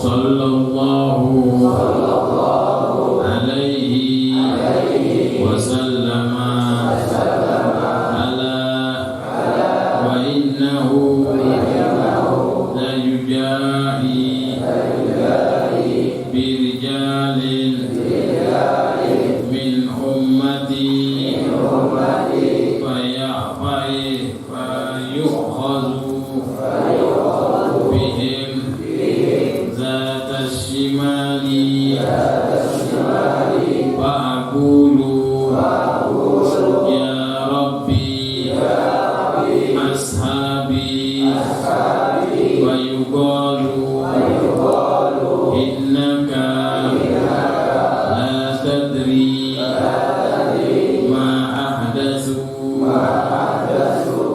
sallallahu alaihi wasallam ala wa innahu la yujahi birijalin min ummati fayu'khadhu bihim zata shimali fa'aqulu ya rabbi ashabi wa yuqalu innaka la tadri ma ahdatsu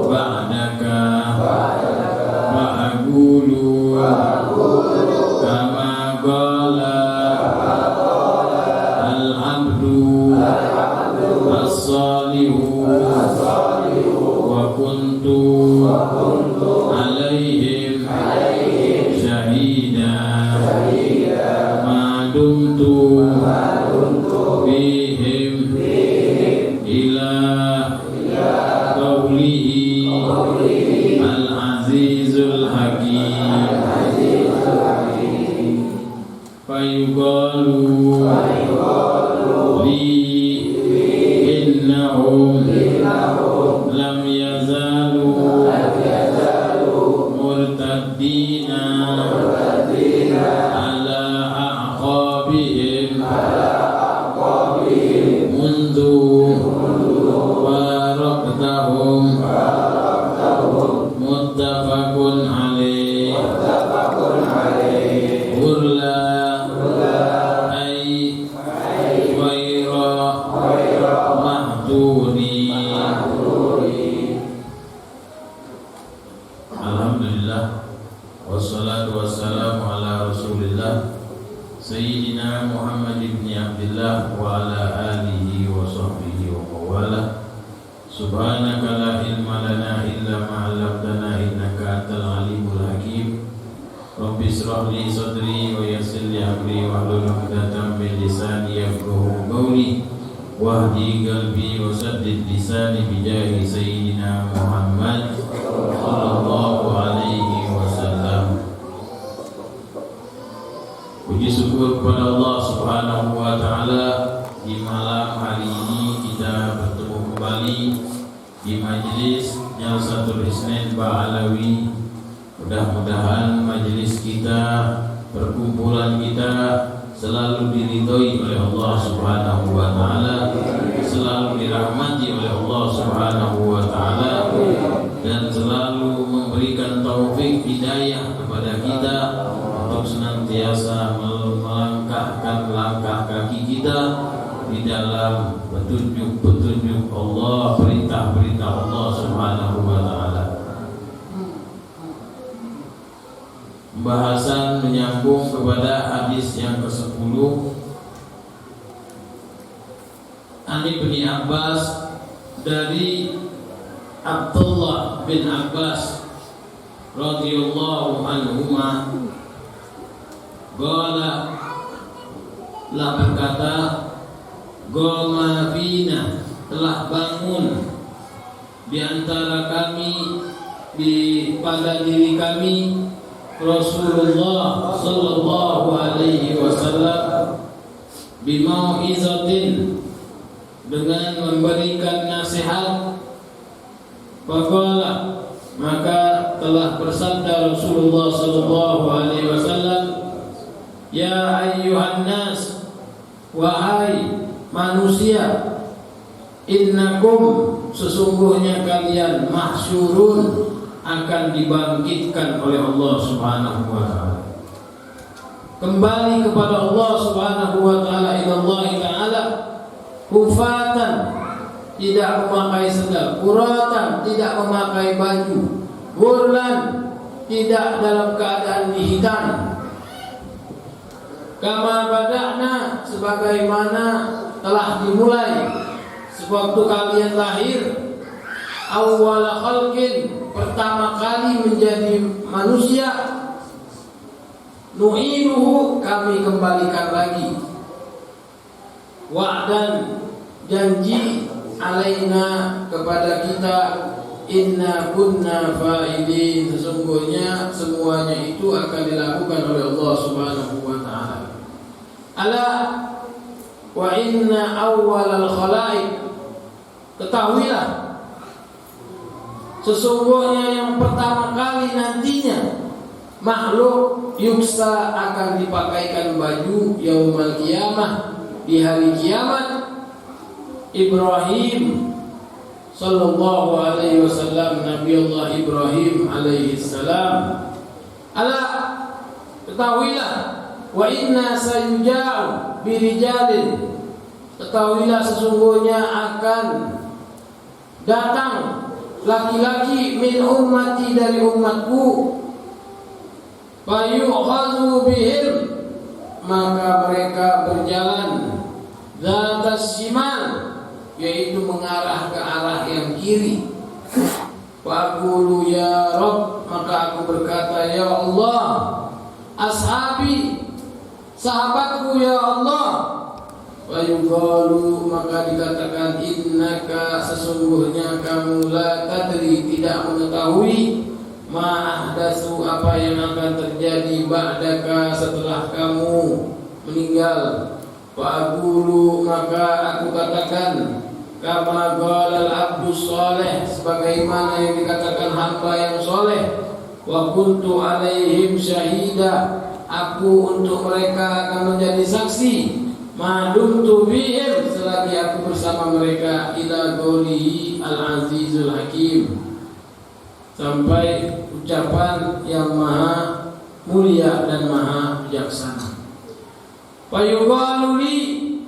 ba'daka wa aqulu kama qala al-abdu as-salihu wa kuntu alaihim syahida ma dumtu bihim ila qawlihi al-azizul hakim fayuqalu li innahum lam yazalu murtaddina ala aqabihim mundu warakdahum muttafaqun alaih urla ay waira mahduri. Alhamdulillah wassalatu wassalamu ala rasulillah Sayyidina Muhammad ibn Abdillah wa ala alihi wa sahbihi wa mawala. Subhanaka la ilma lana illa ma 'allamtana innaka antal alimul hakim. Rabbi ishrah li sadri wa yassir li amri wahlul 'uqdatam min lisani yafqahu qawli wahdi qalbi wa saddid lisani bi jahi sayyidina Muhammad sallallahu alaihi wasallam. Puji syukur kepada Allah Subhanahu wa taala, di malam hari ini kita bertemu kembali di majelis Jalsatul Isnin Ba'alawi. Mudah-mudahan majelis kita, perkumpulan kita selalu diridhoi oleh Allah Subhanahu wa taala, selalu dirahmati oleh Allah Subhanahu wa taala, dan selalu memberikan taufik hidayah kepada kita untuk senantiasa melangkahkan langkah kaki kita di dalam petunjuk-petunjuk Allah, perintah-perintah Allah Subhanahu wa taala. Pembahasan menyambung kepada hadis yang ke-10 Ani bin Abbas, dari Abdullah bin Abbas radhiyallahu anhuma, qala, telah berkata, qama fina, telah bangun di antara kami, pada diri kami, Rasulullah sallallahu alaihi wasallam bimau'izatin, dengan memberikan nasihat. Faqala, maka telah bersabda Rasulullah sallallahu alaihi wasallam, ya ayyuhan nas, wahai manusia, innakum, sesungguhnya kalian, mahsyurun, akan dibangkitkan oleh Allah Subhanahu wa taala, kembali kepada Allah Subhanahu wa taala, ilallah taala, hufatan, tidak memakai sendal, kuratan, tidak memakai baju, gurlan, tidak dalam keadaan dihitan, kama bada'na, sebagaimana telah dimulai sewaktu kalian lahir, awwala khalqin, pertama kali menjadi manusia, nu'iduhu, kami kembalikan lagi. Wa'dan, janji, alaina, kepada kita, inna kunna fa'ilin, sesungguhnya semuanya itu akan dilakukan oleh Allah Subhanahu wa ta'ala. Ala wa inna awwalal khalaiq, ketahuilah sesungguhnya yang pertama kali nantinya makhluk yuksa akan dipakaikan baju yaumul qiyamah, di hari kiamat, Ibrahim sallallahu alaihi wasallam, Nabi Allah Ibrahim alaihi salam. Ala, ketahuilah, wa inna sayuja'u birijalin, ketahuilah sesungguhnya akan datang laki-laki min ummati, dari umatku, fayu'khadhu bihim, maka mereka berjalan zatas shimal, yaitu mengarah ke arah yang kiri. Faqulu ya Rabb, maka aku berkata, ya Allah, ashabi, sahabatku ya Allah. Fayuqalu, maka dikatakan, innaka, sesungguhnya kamu, la tadri, tidak mengetahui, ma ahdatsu, apa yang akan terjadi, ba'daka, setelah kamu meninggal. Fa'aqulu, maka aku katakan, kama qalal abdus saleh, sebagaimana yang dikatakan hamba yang soleh. Wa kuntu alaihim syahida, aku untuk mereka akan menjadi saksi, madumtu bihim, selagi aku bersama mereka, ila qoulihi al-azizul hakim, sampai ucapan yang maha mulia dan maha bijaksana. Fayuqalu li,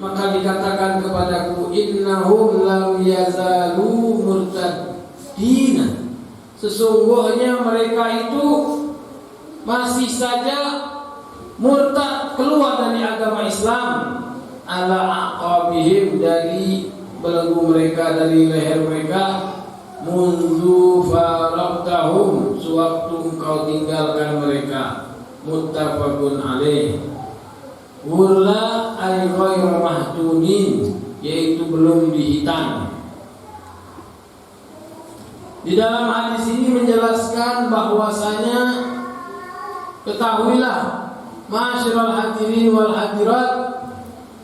maka dikatakan kepadaku, innahum lam yazalu murtaddina, sesungguhnya mereka itu masih saja murtad, keluar dari agama Islam, ala aqabihim, dari belenggu mereka, dari leher mereka, mundu faraqtahum, sewaktu engkau tinggalkan mereka. Muttafaqun alaih. Wala ay ghairu mahtunin, yaitu belum dihitan. Di dalam hadis ini menjelaskan bahwasanya, ketahuilah ma'asyiral hadirin wal hadirat,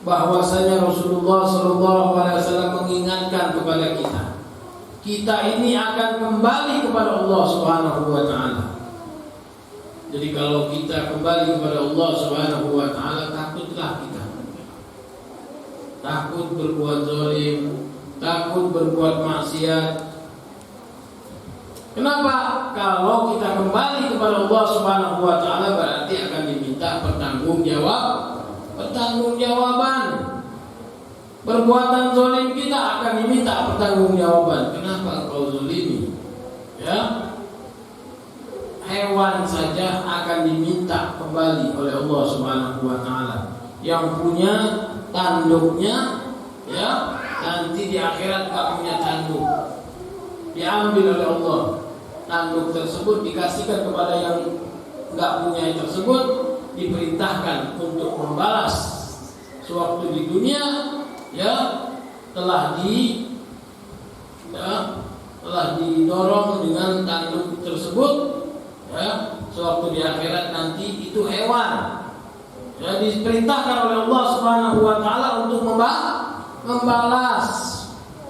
bahwasanya Rasulullah sallallahu alaihi wasallam mengingatkan kepada kita ini akan kembali kepada Allah Subhanahu wa taala. Jadi kalau kita kembali kepada Allah Subhanahu wa taala, takutlah kita. Takut berbuat zalim, takut berbuat maksiat. Kenapa? Kalau kita kembali kepada Allah Subhanahu wa taala, berarti akan diminta pertanggungjawaban. Perbuatan zalim kita akan diminta pertanggungjawaban. Kenapa engkau zalimi? Ya. Hewan saja akan diminta kembali oleh Allah Subhanahu wa taala. Yang punya tanduknya, ya, nanti di akhirat enggak punya tanduk, diambil oleh Allah. Tanduk tersebut dikasihkan kepada yang enggak punya tersebut, diperintahkan untuk membalas sewaktu di dunia, ya, telah didorong dengan tanduk tersebut. Ya, sewaktu di akhirat nanti itu hewan, ya, diperintahkan oleh Allah Subhanahu wa taala untuk membalas.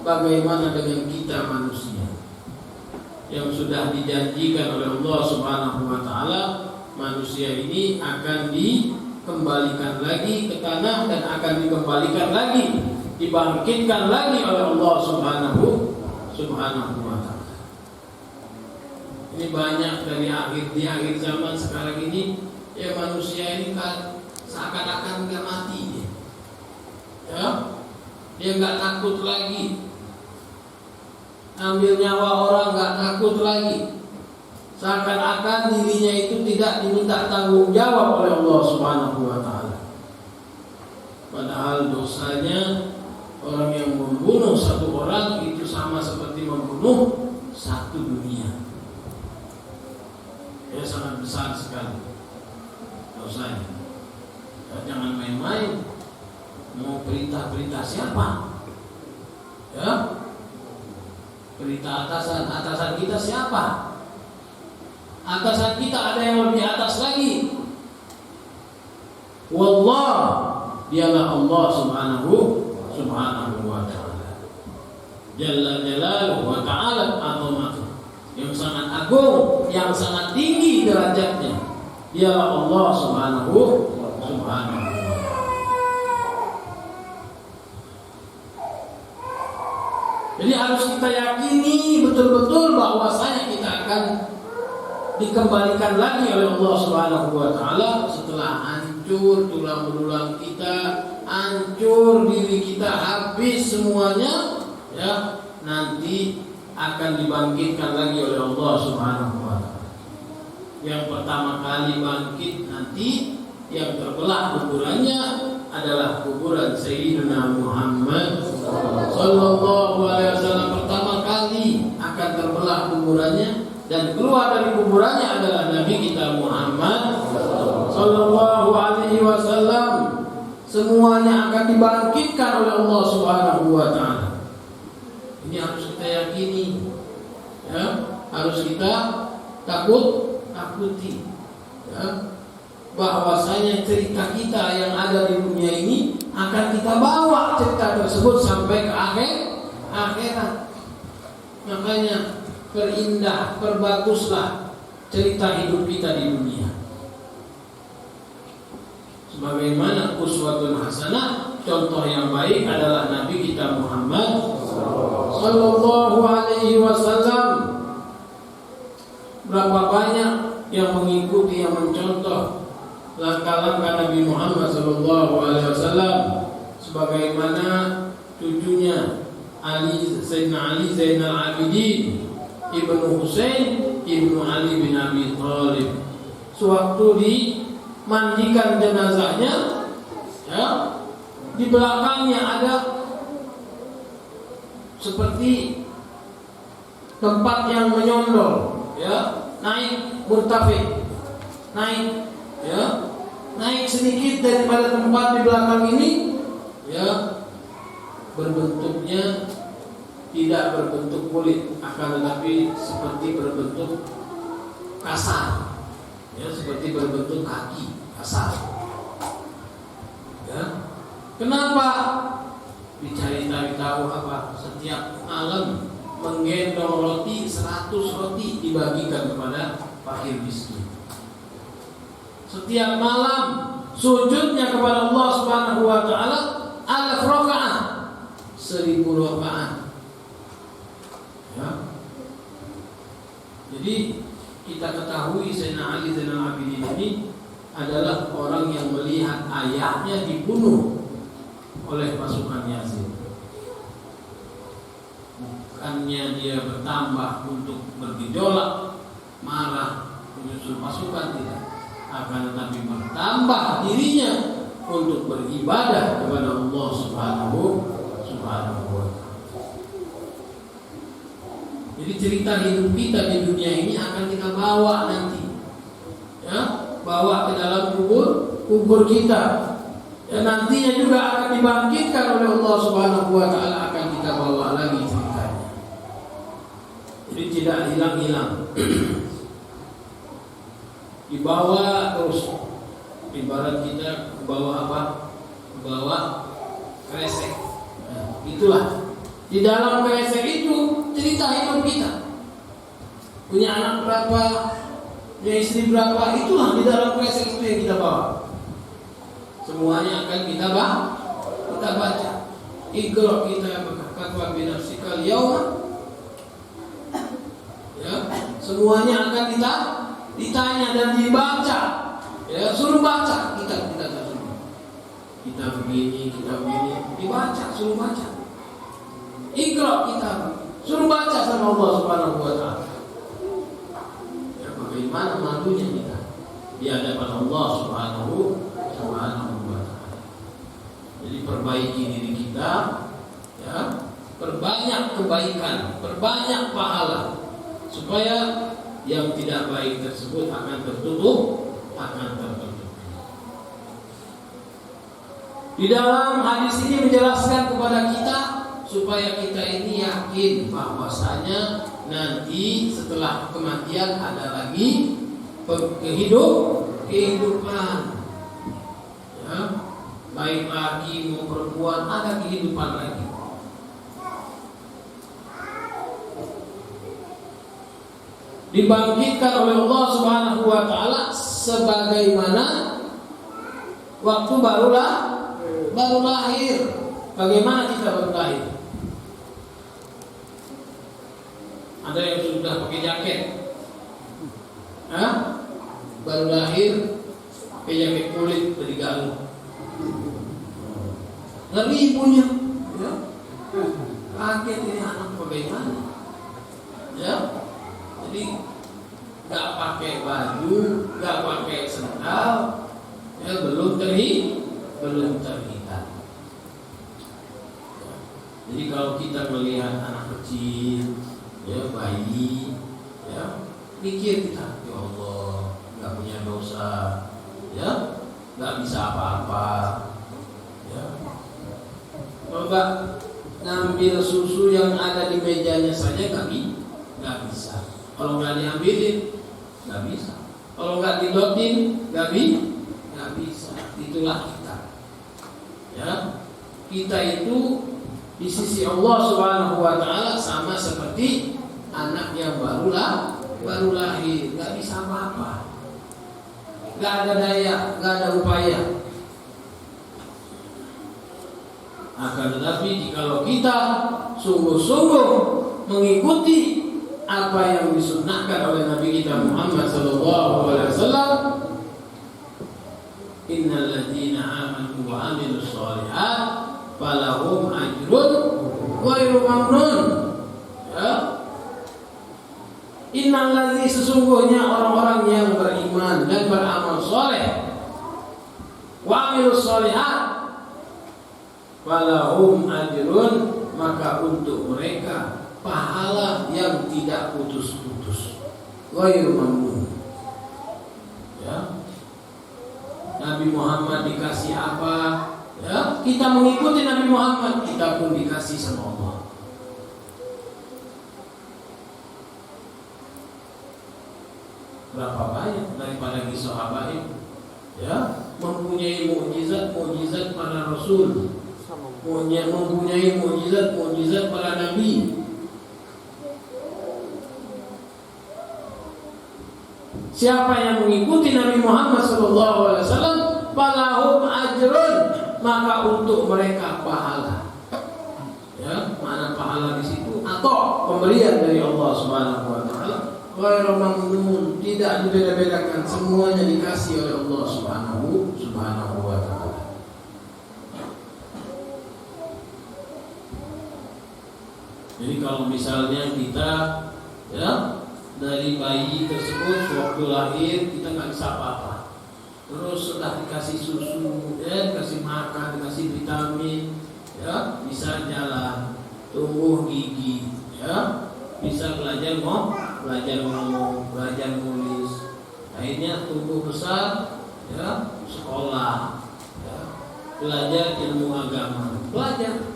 Bagaimana dengan kita manusia yang sudah dijanjikan oleh Allah Subhanahu wa taala, manusia ini akan dikembalikan lagi ke tanah dan akan dikembalikan lagi, dibangkitkan lagi oleh Allah Subhanahu wa taala. Ini banyak di akhir zaman sekarang ini, ya, manusia ini kan seakan-akan nggak mati dia. Ya, dia nggak takut lagi ambil nyawa orang, nggak takut lagi. Seakan-akan dirinya itu tidak diminta tanggung jawab oleh Allah Subhanahu wa taala. Padahal dosanya, orang yang membunuh satu orang itu sama seperti membunuh satu dunia. Ya, sangat besar sekali. bahwasanya jangan main-main. Mau perintah-perintah siapa? Ya, perintah atasan kita siapa? Atasan kita ada yang lebih atas lagi. Wallah, dialah Allah subhanahu wa ta'ala. Jalla jalaluhu wa ta'ala azamatuh. Yang sangat agung, yang sangat tinggi derajatnya. Dialah Allah subhanahu wa ta'ala. Jadi harus kita yakini betul-betul bahwasanya kita akan dikembalikan lagi oleh Allah Subhanahu wa taala setelah hancur tulang belulang kita, hancur diri kita, habis semuanya, ya, nanti akan dibangkitkan lagi oleh Allah Subhanahu wa taala. Yang pertama kali bangkit nanti yang terbelah kuburannya adalah kuburan Sayyidina Muhammad sallallahu alaihi wasallam. Pertama kali akan terbelah kuburannya dan keluar dari kuburannya adalah Nabi kita Muhammad sallallahu alaihi wasallam. Semuanya akan dibangkitkan oleh Allah Subhanahu wa taala. Ini harus kita yakini, ya, harus kita takuti, ya, bahwasanya cerita kita yang ada di dunia ini akan kita bawa cerita tersebut sampai ke akhirat. Makanya perindah, perbaguslah cerita hidup kita di dunia. Sebagaimana uswatun hasanah, contoh yang baik adalah Nabi kita Muhammad sallallahu alaihi wasallam. Berapa banyak yang mengikuti, yang mencontoh langkah-langkah Nabi Muhammad sallallahu alaihi wasallam, sebagaimana cucunya Sayyidina Ali Zainal Abidin Ibnu Husain Ibnu Ali bin Abi Thalib. Sewaktu dimandikan jenazahnya, ya, di belakangnya ada seperti tempat yang menyondol, ya, naik murtafik, naik sedikit daripada tempat di belakang ini, ya, berbentuknya tidak berbentuk kulit, akan tetapi seperti berbentuk kasar, ya, seperti berbentuk kaki kasar, ya. Kenapa? Dicari tahu apa? Setiap malam menggendong roti 100 roti dibagikan kepada fakir miskin. Setiap malam sujudnya kepada Allah Subhanahu wa taala 1000 rakaat, 1000 rakaat. Ya. Jadi kita ketahui Sayyidina Ali Zainal Abidin ini adalah orang yang melihat ayahnya dibunuh oleh pasukan Yazid. Bukannya dia bertambah untuk bergejolak, marah, menyusul pasukan, tidak, akan tetapi bertambah dirinya untuk beribadah kepada Allah Subhanahu wa taala. Jadi cerita hidup kita di dunia ini akan kita bawa nanti, ya, bawa ke dalam kubur kita. Dan nantinya juga akan dibangkitkan oleh Allah Subhanahu wa taala, akan kita bawa lagi ceritanya. Jadi tidak hilang-hilang. Dibawa terus. Ibarat kita bawa apa? Bawa kresek. Nah, itulah. Di dalam kresek itu cerita hidup kita. Punya anak berapa, punya istri berapa, itulah di dalam kresek itu yang kita bawa. Semuanya akan kita baca. Iqra kita kafa bi nafsika al-yawma. Ya, semuanya akan kita ditanya dan dibaca. Ya, suruh baca kita tersebut. Kita begini, dibaca, suruh baca. Iqra kita, suruh baca sama Allah Subhanahu wa taala. Ya, bagaimana malunya kita di hadapan Allah Subhanahu wa taala. Jadi perbaiki diri kita, ya, perbanyak kebaikan, perbanyak pahala, supaya yang tidak baik tersebut akan tertutup. Di dalam hadis ini menjelaskan kepada kita supaya kita ini yakin bahwasanya nanti setelah kematian ada lagi kehidupan. Ya, baik laki maupun perempuan ada kehidupan lagi. Dibangkitkan oleh Allah Subhanahu wa taala sebagaimana waktu baru lahir. Bagaimana kita baru lahir? Ada yang sudah pakai jaket? Baru lahir pakai jaket kulit dari Galuh. Ngeri ibunya, ya. Kaget ini anak bagaimana? Ya. Jadi nggak pakai baju, nggak pakai sendal, ya belum terlihat. Jadi kalau kita melihat anak kecil, ya bayi, ya pikir kita, ya Allah, nggak punya dosa, ya nggak bisa apa-apa, ya. Coba ngambil susu yang ada di mejanya saja nggak bisa. Kalau nggak diambilin, nggak bisa. Kalau nggak didotin, nggak bisa. Itulah kita. Ya, kita itu di sisi Allah Subhanahu wa taala sama seperti anak yang baru lahir, nggak bisa apa-apa, nggak ada daya, nggak ada upaya. Akan tetapi jikalau kita sungguh-sungguh mengikuti apa yang disunnahkan oleh Nabi kita Muhammad SAW, innal ladzina amanu wa amilus shalihat falahum ajrun ghairu mamnun. Ya. Innal ladzi, sesungguhnya orang-orang yang beriman dan beramal saleh, wa amilus shalihat, falahum ajrun, maka untuk mereka pahala yang tidak putus-putus, ghairu mamnun. Ya. Nabi Muhammad dikasih apa? Ya, kita mengikuti Nabi Muhammad, kita pun dikasih sama Allah. Berapa banyak daripada kisah sahabat, ya, mempunyai mukjizat para rasul, mempunyai mukjizat para nabi. Siapa yang mengikuti Nabi Muhammad SAW, falahum ajrun, maka untuk mereka pahala. Ya, mana pahala di situ? Atau pemberian dari Allah Subhanahu wa taala. Ghairu mamnun, tidak dibeda-bedakan, semuanya dikasih oleh Allah Subhanahu wa taala. Jadi kalau misalnya kita, ya, dari bayi tersebut waktu lahir kita nggak bisa apa-apa, terus sudah dikasih susu, ya, dikasih makan, dikasih vitamin, ya, bisa jalan, tumbuh gigi, ya, bisa belajar ngomong, belajar nulis, akhirnya tumbuh besar, ya, sekolah, ya, belajar ilmu agama, belajar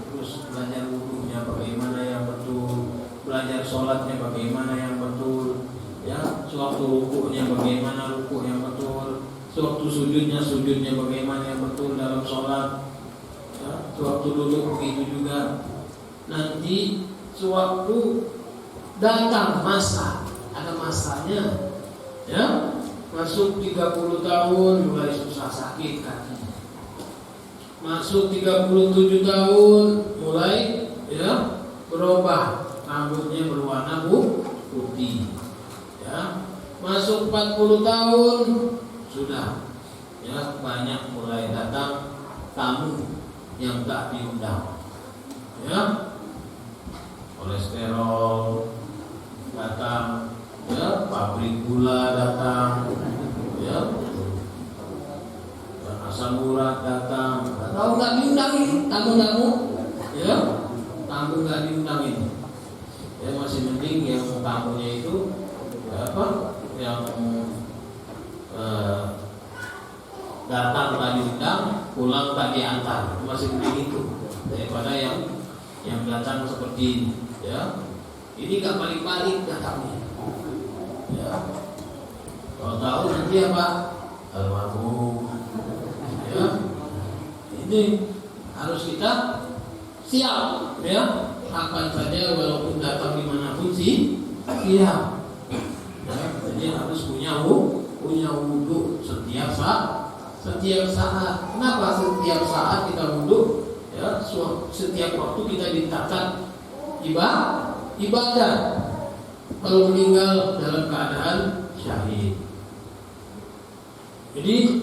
wudunya bagaimana yang betul, belajar sholatnya bagaimana yang betul, ya, sewaktu rukuknya bagaimana rukuk yang betul, sewaktu sujudnya bagaimana yang betul dalam sholat, ya, sewaktu duduk begitu juga. Nanti sewaktu datang masa, ada masanya, ya, masuk 30 tahun mulai susah sakit kaki, masuk 37 tahun mulai, ya, berubah, rambutnya berwarna putih, ya, masuk 40 tahun sudah, ya, banyak mulai datang tamu yang tak diundang, ya, kolesterol datang, ya, pabrik gula datang, ya, dan asam urat datang, tahu nggak diundangin tamu-tamu, ya, tamu nggak diundangin. Ya, masih mending yang tamunya itu, apa, yang datang tak diundang, pulang tak diantar, masih begitu daripada yang datang seperti ini. Ya, ini gak balik-balik datangnya. Ya, kalau tahu nanti apa? Almarhum. Ya, ini harus kita siap. Ya, akan saja walaupun datang dimanapun sih siap. Ya, jadi harus punya wudhu setiap saat. Kenapa setiap saat kita wudhu? Ya, setiap waktu kita dicatat ibadah. Kalau meninggal dalam keadaan syahid. Jadi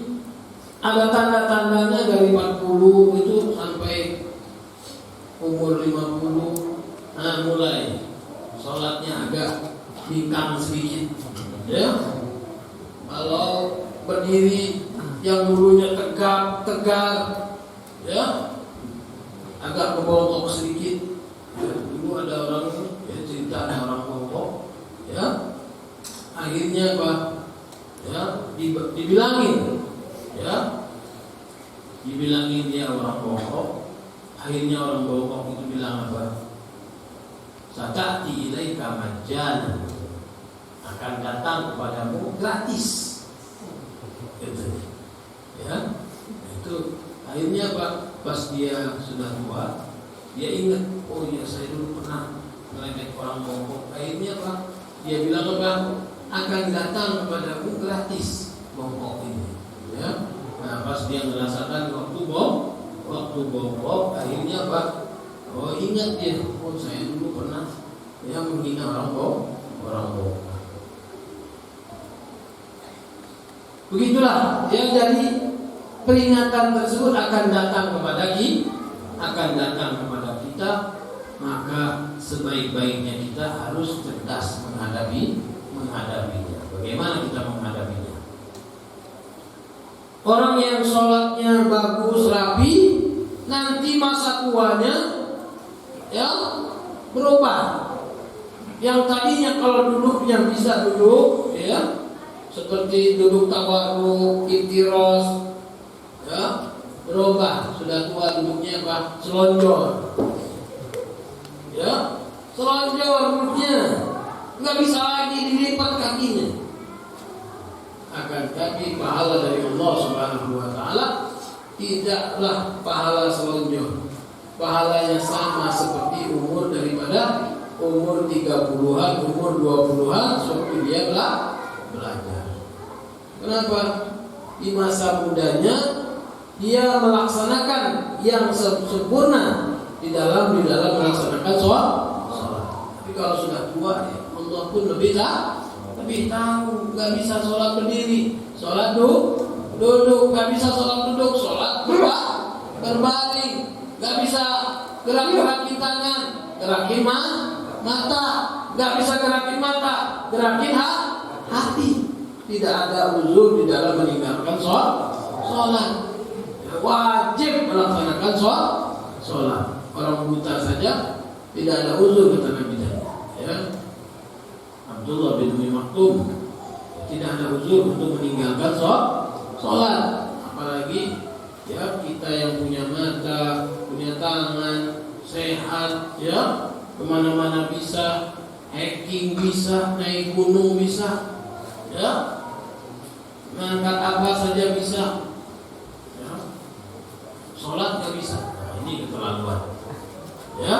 ada tanda-tandanya dari 40 itu sampai umur 50. Nah, mulai sholatnya agak bingkang sedikit. Ya, kalau berdiri yang dulunya tegar, ya, agak kebongkok sedikit. Ya, dulu ada orang cerita ada orang bongkok, ya, akhirnya apa? Ya, dibilangin, ya, dibilangin dia orang bongkok. Akhirnya orang bongkok itu bilang apa? Satati ilaika majjan, akan datang kepadamu gratis. Gitu. Ya, itu akhirnya apa? Pas dia sudah tua, dia ingat, oh iya saya dulu pernah meledek orang bongkok. Akhirnya apa? Dia bilang apa? Akan datang kepadamu gratis bongkok ini. Ya, nah pas dia merasakan waktu bongkok, akhirnya apa? Oh ingat dia, oh saya dulu pernah menghina orang bongkok. Begitulah ya, jadi peringatan tersebut akan datang kepada kita, maka sebaik-baiknya kita harus cerdas menghadapinya. Bagaimana kita menghadapinya? Orang yang sholatnya bagus, rapi, nanti masa tuanya ya berubah. Yang tadinya kalau duduknya bisa duduk, ya, seperti duduk tawarruk, iftiros, ya, berubah. Sudah tua duduknya apa? Selonjor. Ya, selonjor duduknya, nggak bisa lagi dilipat kakinya. Akan tapi pahala dari Allah Subhanahu Wa Taala tidaklah pahala selonjor. Pahalanya sama seperti umur daripada umur 30-an, umur 20-an, seperti dia belajar. Kenapa? Di masa mudanya dia melaksanakan yang sempurna di dalam melaksanakan sholat. Tapi kalau sudah tua, ya, Allah pun lebih tahu, nggak bisa sholat berdiri, sholat duduk, nggak bisa sholat duduk, sholat berbaring, nggak bisa gerak-gerakin tangan, gerakin mata, nggak bisa gerakin mata, gerakin hati. Tidak ada uzur di dalam meninggalkan sholat. Wajib melaksanakan sholat. Orang buta saja tidak ada uzur kata Nabi. Ya. Abdullah bin Umi Maktum tidak ada uzur untuk meninggalkan sholat. Apalagi ya kita yang punya mata, punya tangan, sehat, ya, kemana-mana bisa, hiking bisa, naik gunung bisa, ya, ngangkat apa saja bisa, ya, sholat nggak bisa. Nah, ini keterlaluan, ya.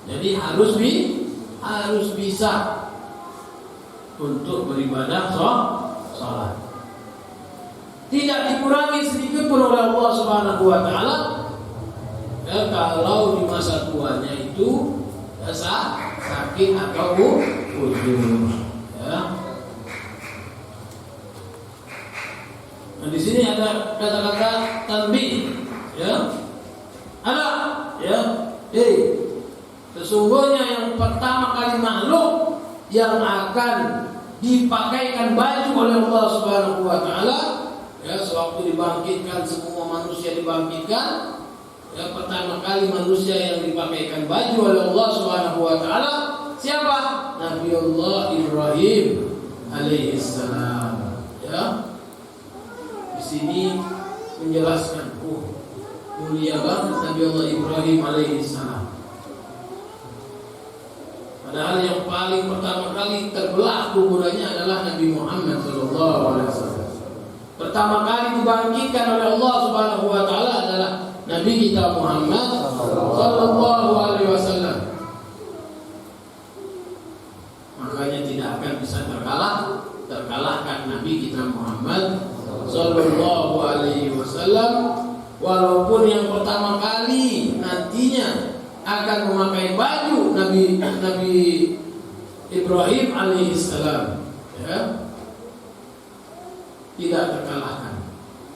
Jadi harus bisa untuk beribadah sholat. Tidak dikurangi sedikit pun oleh Allah Subhanahu Wa Taala. Ya, kalau di masa tuanya itu sakit atau uzur, ya. Nah, di sini ada kata-kata tanbih, ya. Ada, ya. Sesungguhnya yang pertama kali makhluk yang akan dipakaikan baju oleh Allah Subhanahu Wa Taala, ya, sewaktu dibangkitkan, semua manusia dibangkitkan. Ya, pertama kali manusia yang dipakaikan baju oleh Allah Subhanahu Wa Taala siapa? Nabiullah Ibrahim alaihissalam. Ya, di sini menjelaskan, mulia banget Nabi Allah Ibrahim alaihissalam. Padahal yang paling pertama kali terbelah kuburannya adalah Nabi Muhammad SAW. Pertama kali dibangkitkan oleh Allah Subhanahu Wa Taala adalah Nabi kita Muhammad SAW. Makanya tidak akan bisa terkalahkan Nabi kita Muhammad Sallallahu Alaihi Wasallam, walaupun yang pertama kali nantinya akan memakai baju Nabi Ibrahim alaihissalam, ya, tidak terkalahkan.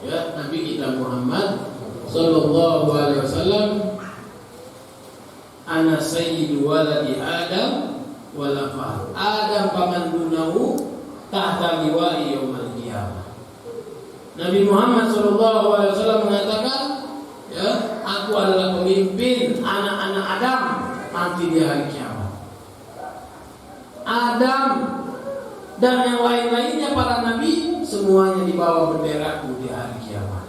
Ya, Nabi kita Muhammad Sallallahu Alaihi Wasallam, ana sayyidu waladi Adam wala fahr. Adam paman dunahu tahta liwa'i yaumil qiyamah. Nabi Muhammad SAW mengatakan, ya, aku adalah pemimpin anak-anak Adam nanti di hari kiamat. Adam dan yang lain-lainnya para nabi semuanya di bawah benderaku di hari kiamat.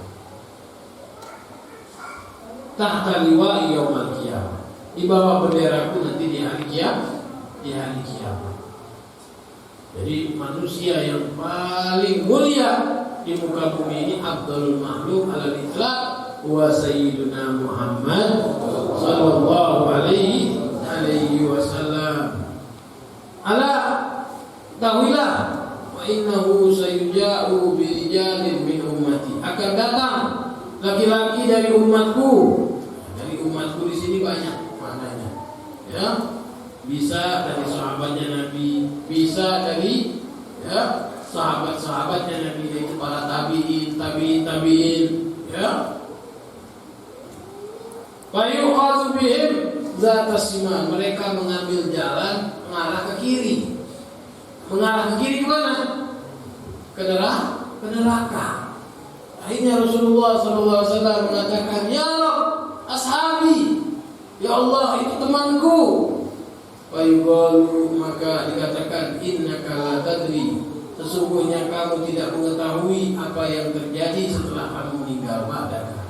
Tahta liwa'i yaumil qiyamah. Di bawah benderaku nanti di hari kiamat. Jadi manusia yang paling mulia di muka bumi ini, Abdul Makhluk alal itlaq, wa sayyiduna Muhammad sallallahu alaihi wasallam. Ala tahuilah, wa innahu sayuja'u birijalin min ummati. Akan datang laki-laki dari umatku. Dari umatku di sini banyak maknanya. Ya. Bisa dari sahabatnya Nabi, bisa dari, ya, sahabat-sahabatnya Nabi, yaitu para tabi'in, ya. Fayu'khadhu bihim zatas siman. Mereka mengambil jalan mengarah ke kiri. Mengarah ke kiri mana? Ke neraka. Akhirnya Rasulullah SAW mengatakan, ya Rabb, ashabi, ya Allah, itu temanku. Fayuqalu, maka dikatakan, innaka la tadri, sesungguhnya kamu tidak mengetahui apa yang terjadi setelah kamu meninggal. Ba'daka.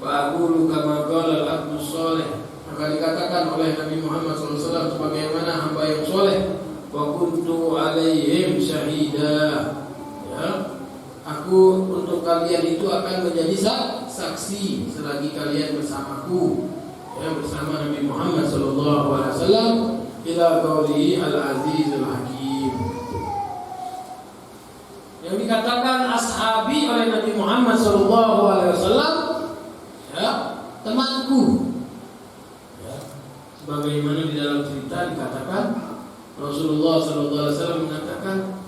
Fa'aqulu kama qala al-abdus sholih, maka dikatakan oleh Nabi Muhammad SAW sebagaimana hamba yang soleh, wa kuntu alaihim syahida, ya, aku untuk kalian itu akan menjadi saksi selagi kalian bersamaku, ya, bersama Nabi Muhammad SAW, ila qawlihi al-azizul hakim. Yang dikatakan ashabi oleh Nabi Muhammad SAW, ya, temanku, ya, sebagaimana di dalam cerita dikatakan Rasulullah SAW mengatakan,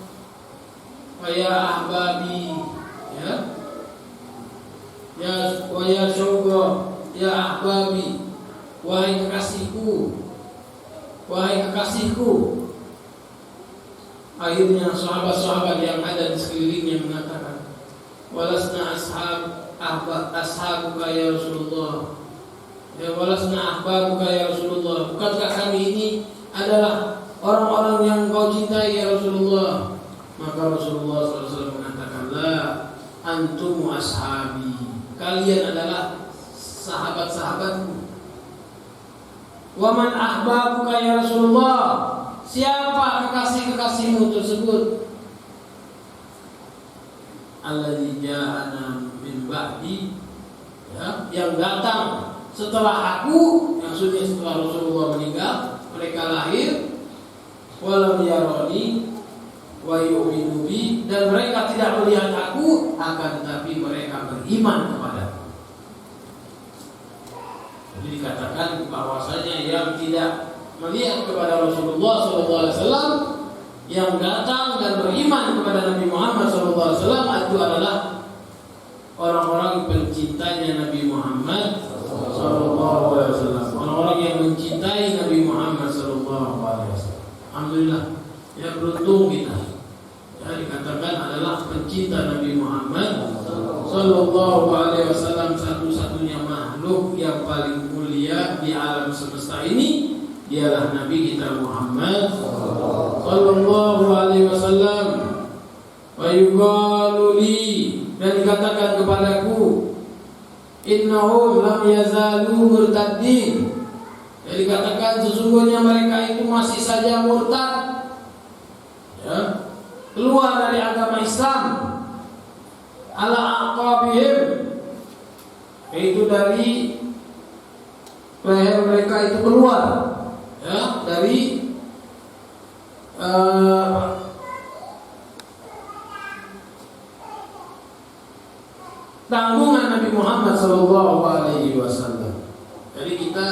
ya ahbabi, ya wa ya syauqa, ya ahbabi, wahai kekasihku, wahai kekasihku. Akhirnya sahabat-sahabat yang ada di sekelilingnya mengatakan, walasna ashabuka ya Rasulullah, ya walasna ahbabuka ya Rasulullah, bukankah kami ini adalah orang-orang yang kau cintai ya Rasulullah? Maka Rasulullah SAW mengatakan, la antum ashabi, kalian adalah sahabat-sahabatku. Wa man ahbabuka ya Rasulullah, siapa kekasih-kekasihmu tersebut? Alladzi ja'ana min ba'di, ya, yang datang setelah aku, maksudnya setelah Rasulullah meninggal, mereka lahir, walam yarani wa yu'minu bi, dan mereka tidak melihat aku, akan tetapi mereka beriman kepadaku. Jadi dikatakan bahwasanya yang tidak melihat kepada Rasulullah SAW, yang datang dan beriman kepada Nabi Muhammad SAW itu adalah orang-orang pencintanya Nabi Muhammad SAW, orang-orang yang mencintai Nabi Muhammad SAW. Alhamdulillah, ya, beruntung kita, ya, dikatakan adalah pencinta Nabi Muhammad SAW, satu-satunya makhluk yang paling mulia di alam semesta ini. Dialah Nabi kita Muhammad sallallahu alaihi wasallam. Wa yuqalu li, Dan dikatakan kepadaku, innahum lam yazalu murtaddin. Dan dikatakan sesungguhnya mereka itu masih saja murtad, ya, keluar dari agama Islam, ala aqabihim, yaitu dari leher mereka itu keluar, ya, dari tanggungan Nabi Muhammad SAW. Jadi kita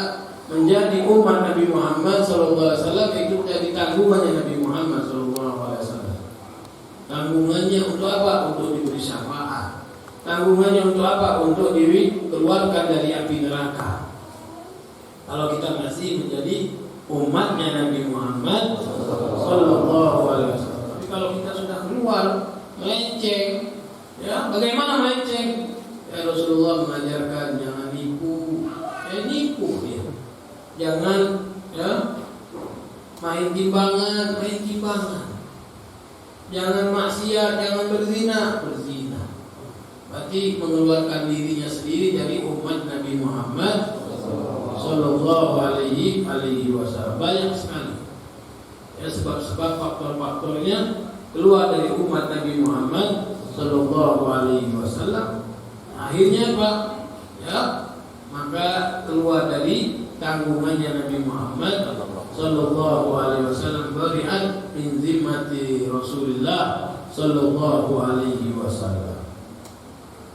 menjadi umat Nabi Muhammad SAW itu menjadi tanggungannya Nabi Muhammad SAW. Tanggungannya untuk apa? Untuk diberi syafaat. Tanggungannya untuk apa? Untuk dikeluarkan dari api neraka. Kalau kita masih menjadi umatnya Nabi Muhammad SAW. Tapi kalau kita sudah keluar melenceng, ya, bagaimana melenceng? Ya, Rasulullah mengajarkan jangan nipu, nipu ya. Jangan, ya, main timbangan. Jangan maksiat, jangan berzina. Berarti mengeluarkan dirinya sendiri dari umat Nabi Muhammad Sallallahu Alaihi Wasallam. Banyak sekali, ya, sebab-sebab faktor-faktornya keluar dari umat Nabi Muhammad Sallallahu Alaihi Wasallam. Akhirnya apa? Ya, maka keluar dari tanggungannya Nabi Muhammad Sallallahu Alaihi Wasallam, bari'an min zimmati Rasulullah Sallallahu Alaihi Wasallam.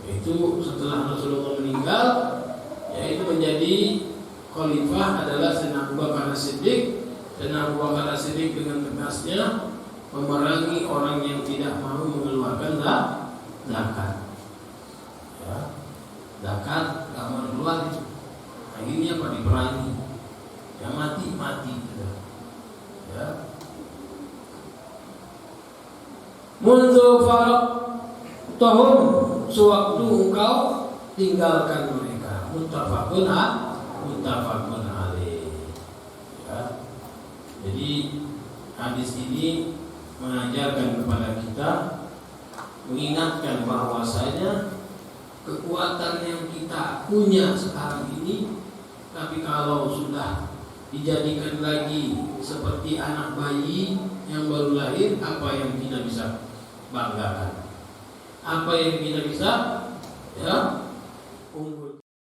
Itu setelah Rasulullah meninggal, yaitu menjadi khalifah adalah Sayyidina Abu Bakar As-Siddiq. Sayyidina Abu Bakar As-Siddiq dengan tegasnya memerangi orang yang tidak mau mengeluarkan zakat. Ya, zakat nggak mau keluar itu. Akhirnya apa? Diperangi. Yang mati. Ya. Mundu faraq tahum, sewaktu engkau tinggalkan mereka. Muttafaqun alaih. Ya. Jadi hadis ini mengajarkan kepada kita, mengingatkan bahwasanya kekuatan yang kita punya sekarang ini, tapi kalau sudah dijadikan lagi seperti anak bayi yang baru lahir, apa yang kita bisa banggakan? Apa yang kita bisa, ya, unggul?